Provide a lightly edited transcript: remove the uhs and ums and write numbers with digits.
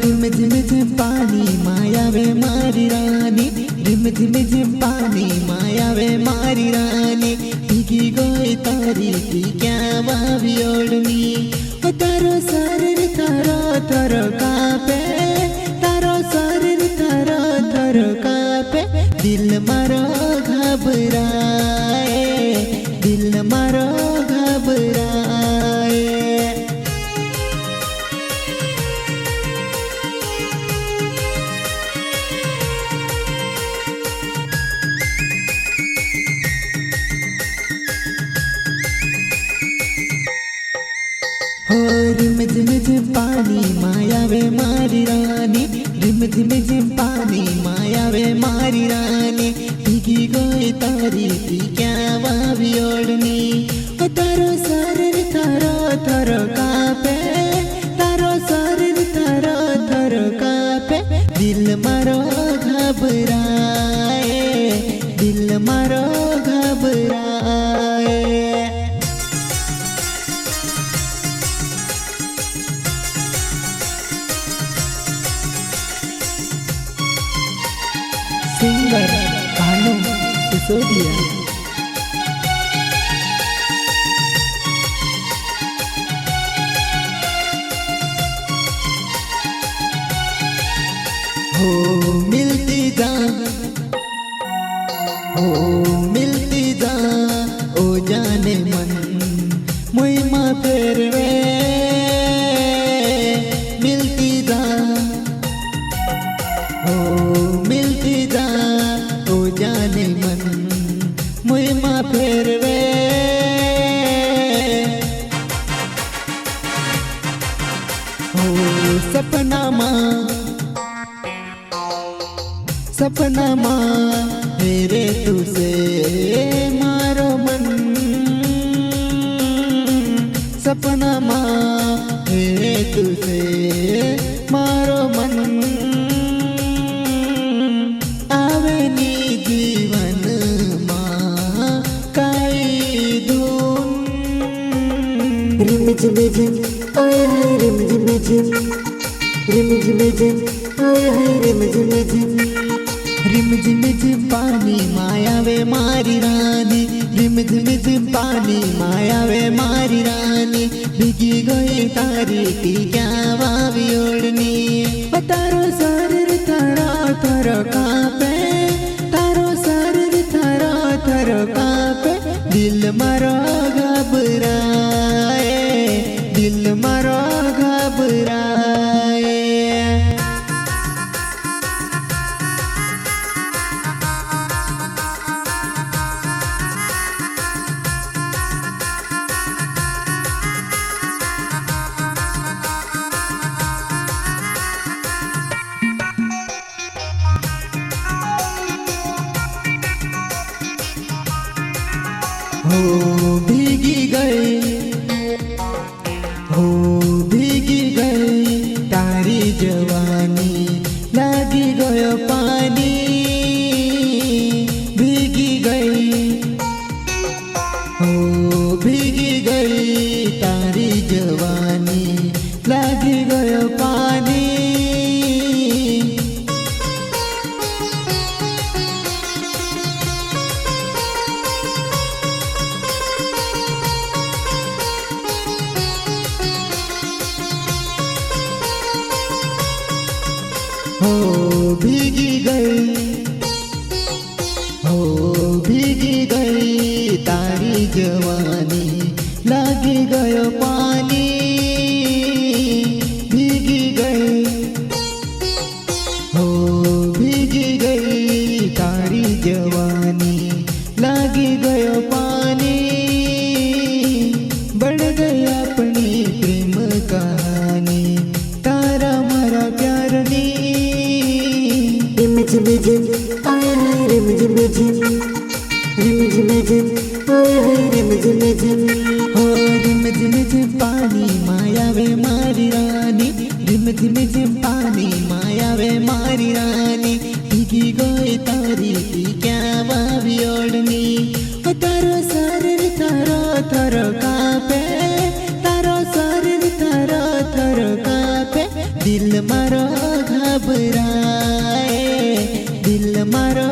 Rim झिम झिम पानी माया वे मारी रानी, रिम झिम झिम पानी माया वे मारी रानी, भीगी गई तारी की क्या वावी ओढ़नी, तारो शरीर थारो थारो कापे, तारो शरीर थारो थारो कापे, दिल मारो घबराए, दिल मारो घबराए। रिम झिम झिम पानी माया वे मारी रानी, रिम झिम झिम पानी माया वे मारी रानी, भीगी गई तारी की क्या वावी ओढ़नी, तारो शरीर थारो थारो कापे, तारो शरीर थारो थारो कापे, दिल मारो घबराए, दिल मारो घबराए। सिंगर भानु सिसोदिया। हो मिलती जा, हो मिलती जा, ओ जाने मन मुइमा फेरवे, मिलती जा, हो मिलती जा, ओ जाने मन मुइमा फेरवे, हो सपना माँ, सपना माँ मेरे तुझसे मारो मन, सपना माँ मेरे तुझसे मारो मन, आवे नी जीवन माँ काई धून। रिम झिम झिम आए हाय रिम झिम झिम, रिम झिम झिम आए हाय रिम झिम झिम, रिम झिम झिम पानी माया वे मारी रानी, रिम झिम झिम पानी माया वे मारी रानी, भीगी गई तारी की क्या वावी ओढ़नी, तारो शरीर थारो थारो कापे, तारो शरीर थारो थारो कापे, दिल मारो घबराए, दिल मारो घबराए। हो भीगी गई, हो भीगी गई तारी जवानी, लागी गयो पानी, भीगी गई, हो भीगी गई तारी जवानी, लागी गयो पानी, हो भीगी गई, हो भीगी गई तारी जवानी, लागी गयो पानी, भीगी गई, हो भीगी गई तारी जवानी, लागी गयो पानी, बढ़ गई अपनी प्रेम कहानी, तारा मारा प्यार नी। रिम झिम झिम आए हाय रिम झिम झिम, रिम झिम झिम ओए हाय रिम झिम झिम हो रिम झिम झिम पानी माया वे मारी रानी रिम झिम झिम पानी माया वे मारी रानी भीगी गई तारी क्या वावी ओढ़नी हो तारो शरीर थारो थारो कापे तारो शरीर थारो थारो कापे दिल मारो घबराए दिल मारो